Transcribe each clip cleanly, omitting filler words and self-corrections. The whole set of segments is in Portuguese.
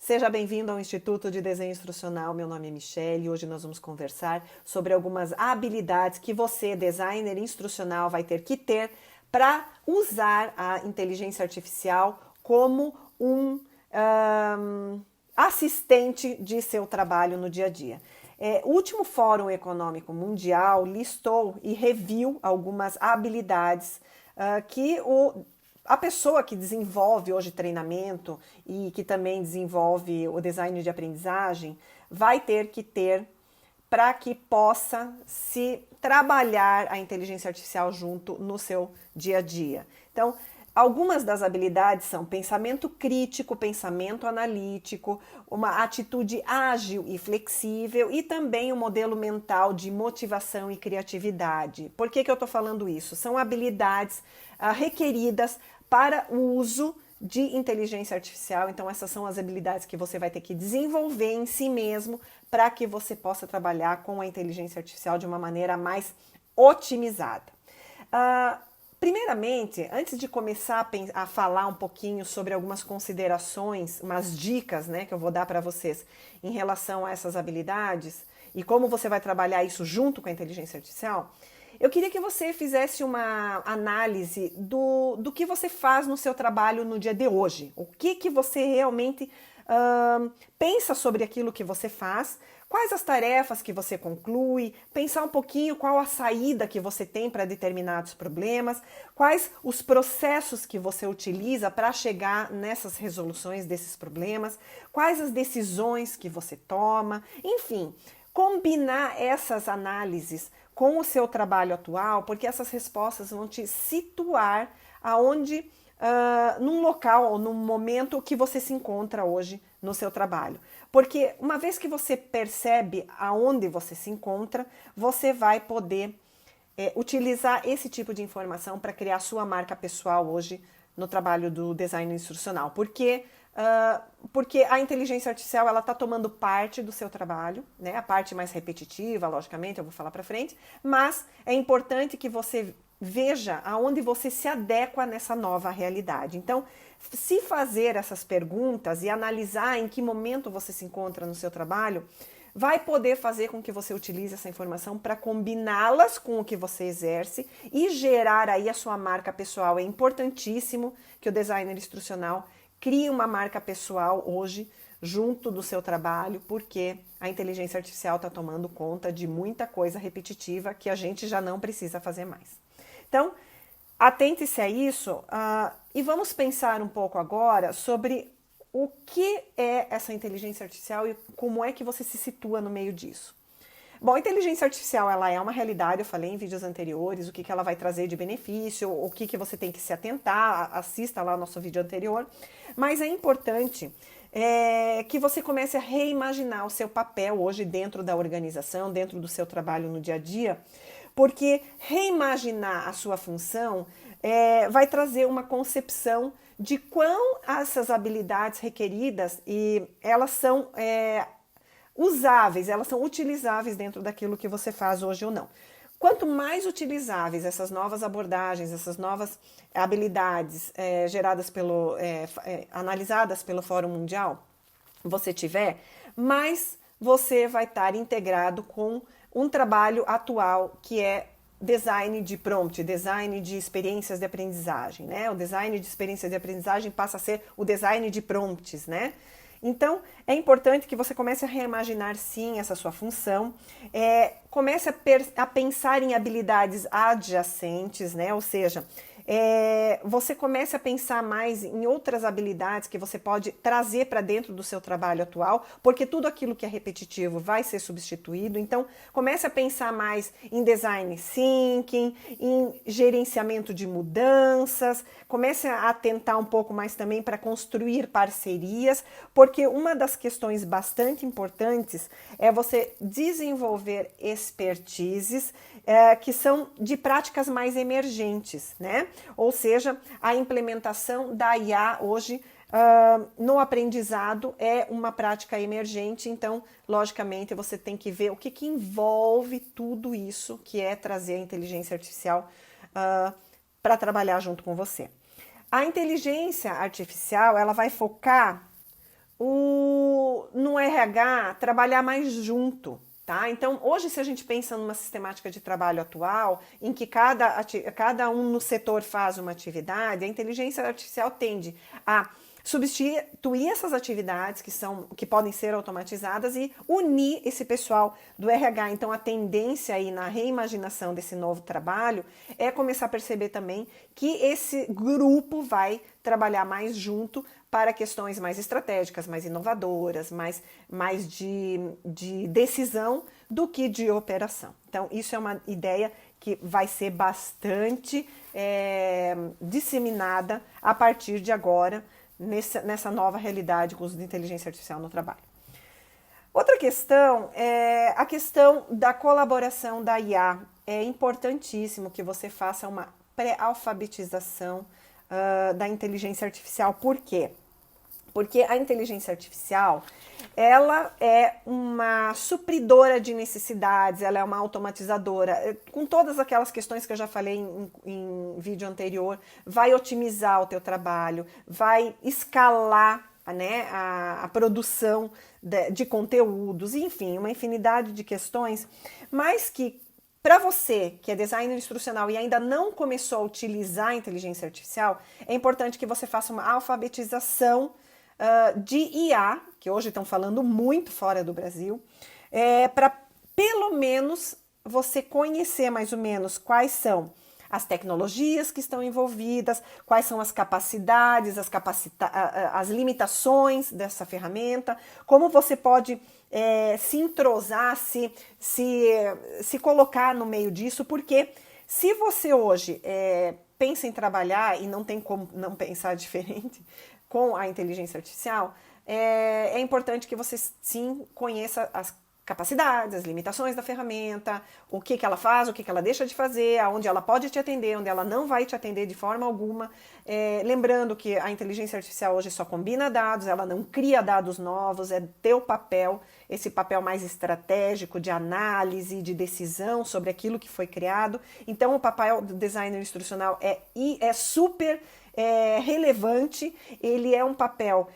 Seja bem-vindo ao Instituto de Desenho Instrucional. Meu nome é Michele e hoje nós vamos conversar sobre algumas habilidades que você, designer instrucional, vai ter que ter para usar a inteligência artificial como um assistente de seu trabalho no dia a dia. O último Fórum Econômico Mundial listou e reviu algumas habilidades que a pessoa que desenvolve hoje treinamento e que também desenvolve o design de aprendizagem vai ter que ter para que possa se trabalhar a inteligência artificial junto no seu dia a dia. Então, algumas das habilidades são pensamento crítico, pensamento analítico, uma atitude ágil e flexível e também um modelo mental de motivação e criatividade. Por que eu estou falando isso? São habilidades requeridas para o uso de inteligência artificial. Então, essas são as habilidades que você vai ter que desenvolver em si mesmo para que você possa trabalhar com a inteligência artificial de uma maneira mais otimizada. Primeiramente, antes de começar a falar um pouquinho sobre algumas considerações, umas dicas, né, que eu vou dar para vocês em relação a essas habilidades e como você vai trabalhar isso junto com a inteligência artificial, eu queria que você fizesse uma análise do que você faz no seu trabalho no dia de hoje. O que você realmente pensa sobre aquilo que você faz, quais as tarefas que você conclui, pensar um pouquinho qual a saída que você tem para determinados problemas, quais os processos que você utiliza para chegar nessas resoluções desses problemas, quais as decisões que você toma, enfim, combinar essas análises com o seu trabalho atual, porque essas respostas vão te situar aonde, num local ou num momento que você se encontra hoje no seu trabalho. Porque uma vez que você percebe aonde você se encontra, você vai poder utilizar esse tipo de informação para criar sua marca pessoal hoje no trabalho do design instrucional. Porque a inteligência artificial ela está tomando parte do seu trabalho, né? A parte mais repetitiva, logicamente, eu vou falar para frente, mas é importante que você veja aonde você se adequa nessa nova realidade. Então, se fazer essas perguntas e analisar em que momento você se encontra no seu trabalho, vai poder fazer com que você utilize essa informação para combiná-las com o que você exerce e gerar aí a sua marca pessoal. É importantíssimo que o designer instrucional crie uma marca pessoal hoje junto do seu trabalho, porque a inteligência artificial está tomando conta de muita coisa repetitiva que a gente já não precisa fazer mais. Então, atente-se a isso e vamos pensar um pouco agora sobre o que é essa inteligência artificial e como é que você se situa no meio disso. Bom, a inteligência artificial ela é uma realidade, eu falei em vídeos anteriores, o que ela vai trazer de benefício, o que você tem que se atentar, assista lá o nosso vídeo anterior, mas é importante que você comece a reimaginar o seu papel hoje dentro da organização, dentro do seu trabalho no dia a dia, porque reimaginar a sua função vai trazer uma concepção de quão essas habilidades requeridas e elas são usáveis, elas são utilizáveis dentro daquilo que você faz hoje ou não. Quanto mais utilizáveis essas novas abordagens, essas novas habilidades analisadas pelo Fórum Mundial você tiver, mais você vai estar integrado com um trabalho atual que é design de prompt, design de experiências de aprendizagem, né? O design de experiências de aprendizagem passa a ser o design de prompts, né? Então, é importante que você comece a reimaginar, sim, essa sua função, comece a pensar em habilidades adjacentes, né? Ou seja, você comece a pensar mais em outras habilidades que você pode trazer para dentro do seu trabalho atual, porque tudo aquilo que é repetitivo vai ser substituído. Então, comece a pensar mais em design thinking, em gerenciamento de mudanças, comece a atentar um pouco mais também para construir parcerias, porque uma das questões bastante importantes é você desenvolver expertises que são de práticas mais emergentes, né? Ou seja, a implementação da IA hoje no aprendizado é uma prática emergente, então, logicamente, você tem que ver o que envolve tudo isso, que é trazer a inteligência artificial para trabalhar junto com você. A inteligência artificial, ela vai focar RH trabalhar mais junto, tá? Então, hoje, se a gente pensa numa sistemática de trabalho atual, em que cada um no setor faz uma atividade, a inteligência artificial tende a substituir essas atividades que podem ser automatizadas e unir esse pessoal do RH. Então, a tendência aí na reimaginação desse novo trabalho é começar a perceber também que esse grupo vai trabalhar mais junto para questões mais estratégicas, mais inovadoras, mais de decisão do que de operação. Então, isso é uma ideia que vai ser bastante disseminada a partir de agora, nessa nova realidade com o uso de inteligência artificial no trabalho. Outra questão é a questão da colaboração da IA. É importantíssimo que você faça uma pré-alfabetização da inteligência artificial. Por quê? Porque a inteligência artificial, ela é uma supridora de necessidades, ela é uma automatizadora, com todas aquelas questões que eu já falei em vídeo anterior, vai otimizar o teu trabalho, vai escalar, né, a produção de conteúdos, enfim, uma infinidade de questões, mas que para você que é designer instrucional e ainda não começou a utilizar a inteligência artificial, é importante que você faça uma alfabetização de IA, que hoje estão falando muito fora do Brasil, para pelo menos você conhecer mais ou menos quais são as tecnologias que estão envolvidas, quais são as capacidades, as limitações dessa ferramenta, como você pode se entrosar, se colocar no meio disso, porque se você hoje pensa em trabalhar e não tem como não pensar diferente com a inteligência artificial, é importante que você sim conheça as capacidades, as limitações da ferramenta, o que ela faz, o que ela deixa de fazer, aonde ela pode te atender, onde ela não vai te atender de forma alguma. Lembrando que a inteligência artificial hoje só combina dados, ela não cria dados novos, é teu papel, esse papel mais estratégico de análise, de decisão sobre aquilo que foi criado. Então o papel do designer instrucional é super relevante, ele é um papel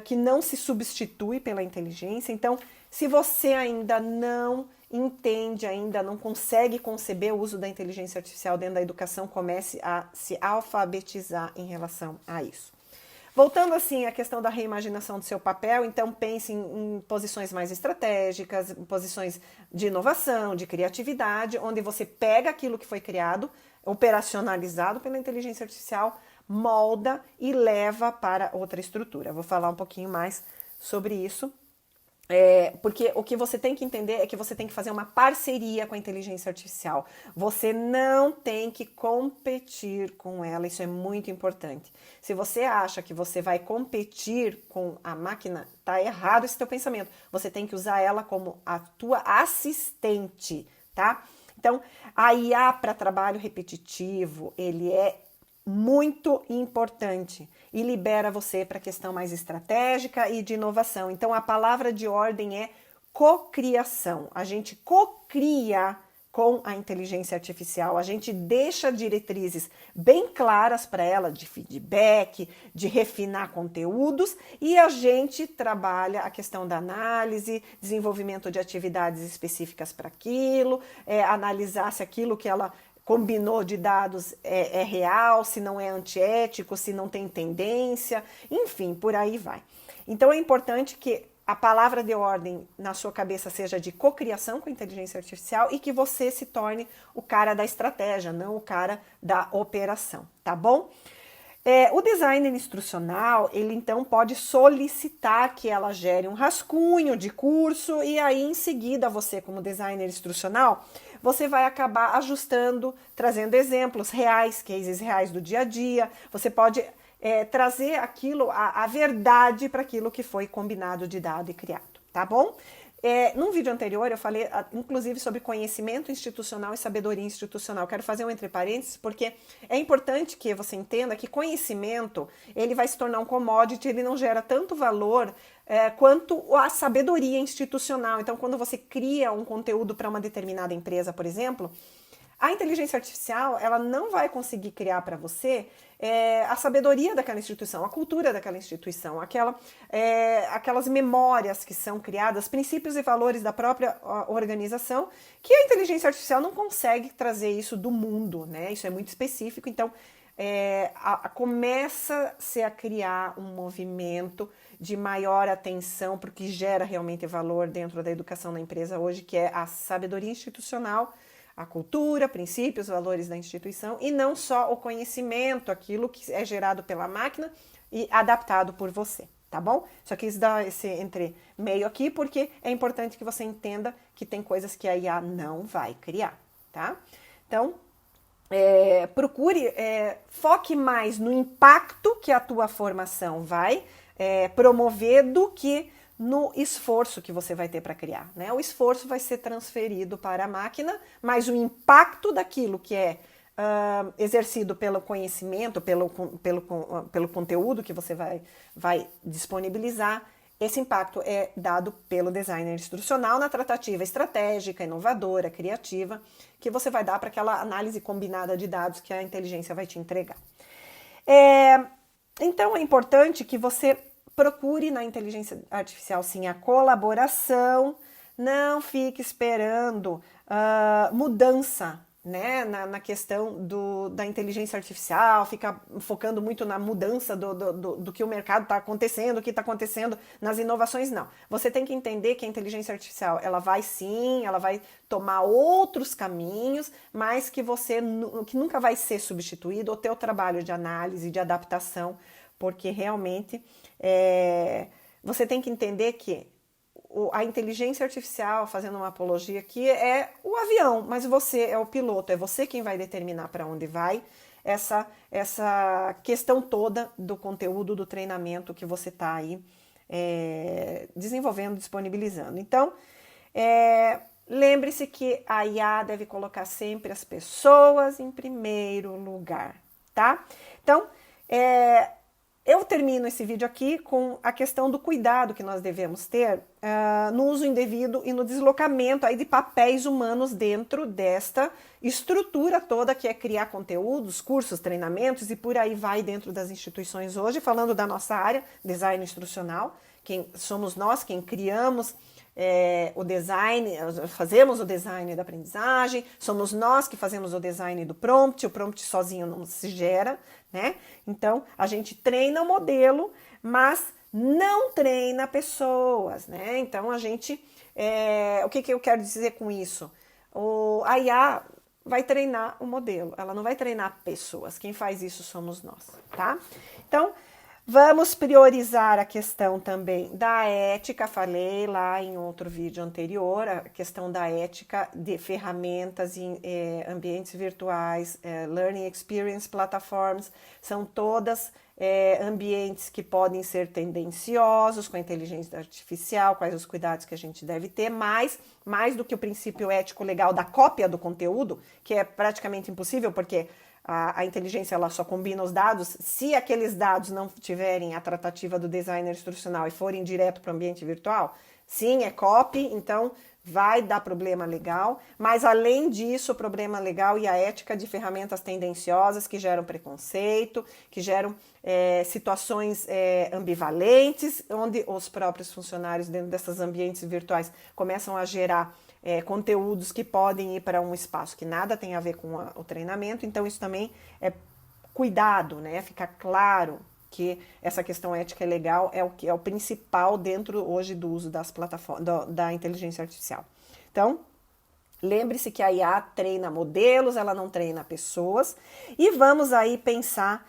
que não se substitui pela inteligência. Então, se você ainda não entende, ainda não consegue conceber o uso da inteligência artificial dentro da educação, comece a se alfabetizar em relação a isso. Voltando assim à questão da reimaginação do seu papel, então pense em posições mais estratégicas, em posições de inovação, de criatividade, onde você pega aquilo que foi criado, operacionalizado pela inteligência artificial, molda e leva para outra estrutura. Vou falar um pouquinho mais sobre isso. Porque o que você tem que entender é que você tem que fazer uma parceria com a inteligência artificial. Você não tem que competir com ela, isso é muito importante. Se você acha que você vai competir com a máquina, tá errado esse teu pensamento. Você tem que usar ela como a tua assistente, tá? Então, a IA para trabalho repetitivo, ele é muito importante e libera você para a questão mais estratégica e de inovação. Então, a palavra de ordem é cocriação. A gente cocria com a inteligência artificial, a gente deixa diretrizes bem claras para ela de feedback, de refinar conteúdos e a gente trabalha a questão da análise, desenvolvimento de atividades específicas para aquilo, analisar se aquilo que ela combinou de dados é real, se não é antiético, se não tem tendência, enfim, por aí vai. Então é importante que a palavra de ordem na sua cabeça seja de cocriação com a inteligência artificial e que você se torne o cara da estratégia, não o cara da operação, tá bom? O designer instrucional, ele então pode solicitar que ela gere um rascunho de curso e aí em seguida você, como designer instrucional, você vai acabar ajustando, trazendo exemplos reais, cases reais do dia a dia. Você pode trazer aquilo, a verdade para aquilo que foi combinado de dado e criado, tá bom? Num vídeo anterior eu falei, inclusive, sobre conhecimento institucional e sabedoria institucional. Quero fazer um entre parênteses, porque é importante que você entenda que conhecimento, ele vai se tornar um commodity, ele não gera tanto valor quanto a sabedoria institucional. Então, quando você cria um conteúdo para uma determinada empresa, por exemplo, A inteligência artificial, ela não vai conseguir criar para você a sabedoria daquela instituição, a cultura daquela instituição, aquelas memórias que são criadas, princípios e valores da própria organização, que a inteligência artificial não consegue trazer isso do mundo, né? Isso é muito específico, então começa-se a criar um movimento de maior atenção para o que gera realmente valor dentro da educação na empresa hoje, que é a sabedoria institucional, a cultura, princípios, valores da instituição, e não só o conhecimento, aquilo que é gerado pela máquina e adaptado por você, tá bom? Só quis dar esse entre meio aqui, porque é importante que você entenda que tem coisas que a IA não vai criar, tá? Então, foque mais no impacto que a tua formação vai promover do que no esforço que você vai ter para criar, né? O esforço vai ser transferido para a máquina, mas o impacto daquilo que é exercido pelo conhecimento, pelo conteúdo que você vai disponibilizar, esse impacto é dado pelo designer instrucional na tratativa estratégica, inovadora, criativa, que você vai dar para aquela análise combinada de dados que a inteligência vai te entregar. Então é importante que você procure na inteligência artificial sim a colaboração, não fique esperando mudança, né, na questão da inteligência artificial, fica focando muito na mudança do que o mercado está acontecendo, o que está acontecendo nas inovações, não. Você tem que entender que a inteligência artificial, ela vai tomar outros caminhos, mas que nunca vai ser substituído, o teu trabalho de análise, de adaptação, porque realmente você tem que entender que a inteligência artificial, fazendo uma apologia aqui, é o avião, mas você é o piloto, é você quem vai determinar para onde vai essa questão toda do conteúdo, do treinamento que você está aí desenvolvendo, disponibilizando. Então, lembre-se que a IA deve colocar sempre as pessoas em primeiro lugar, tá? Então, eu termino esse vídeo aqui com a questão do cuidado que nós devemos ter no uso indevido e no deslocamento aí de papéis humanos dentro desta estrutura toda que é criar conteúdos, cursos, treinamentos e por aí vai dentro das instituições hoje, falando da nossa área, design instrucional, somos nós quem criamos o design, fazemos o design da aprendizagem, somos nós que fazemos o design do prompt, o prompt sozinho não se gera, né? Então, a gente treina o modelo, mas não treina pessoas, né? Então, a gente, o que eu quero dizer com isso? A IA vai treinar o modelo, ela não vai treinar pessoas, quem faz isso somos nós, tá? Então, vamos priorizar a questão também da ética, falei lá em outro vídeo anterior, a questão da ética de ferramentas em ambientes virtuais, learning experience platforms, são todas ambientes que podem ser tendenciosos com a inteligência artificial, quais os cuidados que a gente deve ter, mais do que o princípio ético legal da cópia do conteúdo, que é praticamente impossível, porque a inteligência ela só combina os dados, se aqueles dados não tiverem a tratativa do designer instrucional e forem direto para o ambiente virtual, sim, é copy, então vai dar problema legal, mas além disso, o problema legal e a ética de ferramentas tendenciosas que geram preconceito, que geram situações ambivalentes, onde os próprios funcionários dentro desses ambientes virtuais começam a gerar conteúdos que podem ir para um espaço que nada tem a ver com o treinamento, então isso também é cuidado, né? Fica claro que essa questão ética e legal é o que é o principal dentro hoje do uso das plataformas da inteligência artificial. Então, lembre-se que a IA treina modelos, ela não treina pessoas, e vamos aí pensar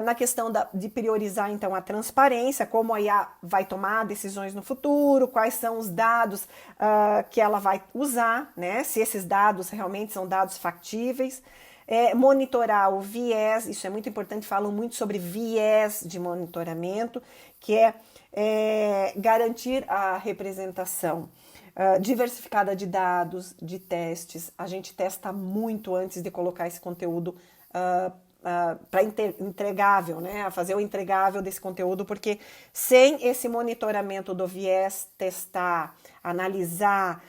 na questão de priorizar então a transparência, como a IA vai tomar decisões no futuro, quais são os dados que ela vai usar, né? Se esses dados realmente são dados factíveis, monitorar o viés, isso é muito importante, falam muito sobre viés de monitoramento, que é garantir a representação diversificada de dados, de testes. A gente testa muito antes de colocar esse conteúdo para entregável, né? A fazer o entregável desse conteúdo, porque sem esse monitoramento do viés, testar, analisar,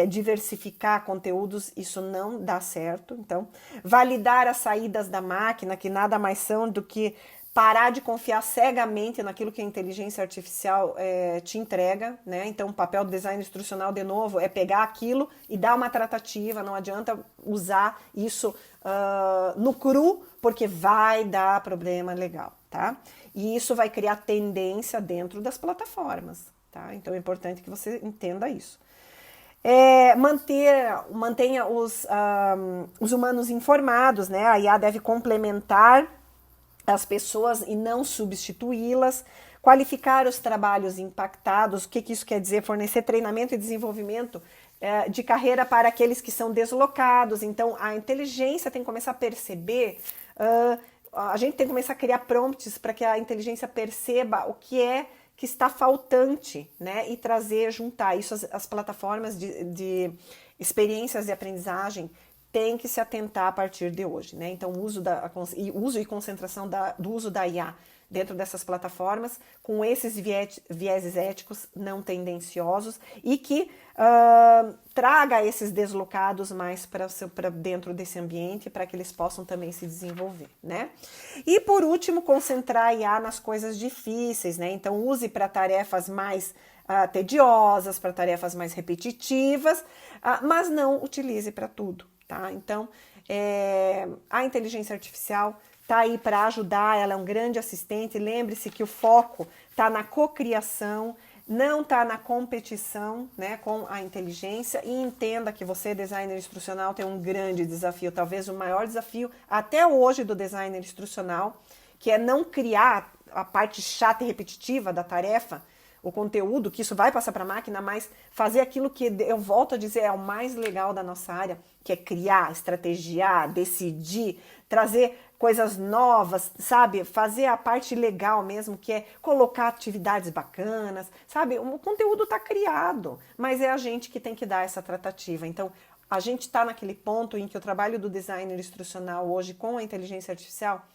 diversificar conteúdos, isso não dá certo. Então, validar as saídas da máquina, que nada mais são do que parar de confiar cegamente naquilo que a inteligência artificial te entrega, né? Então, o papel do design instrucional, de novo, é pegar aquilo e dar uma tratativa. Não adianta usar isso no cru, porque vai dar problema legal, tá? E isso vai criar tendência dentro das plataformas, tá? Então, é importante que você entenda isso. Mantenha os humanos informados, né? A IA deve complementar as pessoas e não substituí-las, qualificar os trabalhos impactados. O que isso quer dizer? Fornecer treinamento e desenvolvimento de carreira para aqueles que são deslocados. Então, a inteligência tem que começar a perceber, a gente tem que começar a criar prompts para que a inteligência perceba o que é que está faltante, né? E juntar isso as plataformas de experiências de aprendizagem tem que se atentar a partir de hoje, né? Então, uso e concentração do uso da IA dentro dessas plataformas, com esses vieses éticos não tendenciosos e que traga esses deslocados mais para dentro desse ambiente, para que eles possam também se desenvolver, né? E, por último, concentrar a IA nas coisas difíceis, né? Então, use para tarefas mais tediosas, para tarefas mais repetitivas, mas não utilize para tudo. Tá? Então, a inteligência artificial está aí para ajudar, ela é um grande assistente. Lembre-se que o foco está na cocriação, não está na competição, né, com a inteligência. E entenda que você, designer instrucional, tem um grande desafio, talvez o maior desafio até hoje do designer instrucional, que é não criar a parte chata e repetitiva da tarefa, o conteúdo, que isso vai passar para a máquina, mas fazer aquilo que eu volto a dizer é o mais legal da nossa área, que é criar, estrategiar, decidir, trazer coisas novas, sabe? Fazer a parte legal mesmo, que é colocar atividades bacanas, sabe? O conteúdo está criado, mas é a gente que tem que dar essa tratativa. Então, a gente está naquele ponto em que o trabalho do designer instrucional hoje com a inteligência artificial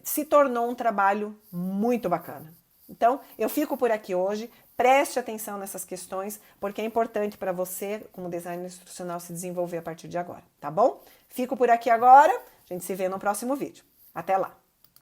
se tornou um trabalho muito bacana. Então, eu fico por aqui hoje. Preste atenção nessas questões, porque é importante para você, como designer instrucional, se desenvolver a partir de agora, tá bom? Fico por aqui agora. A gente se vê no próximo vídeo. Até lá!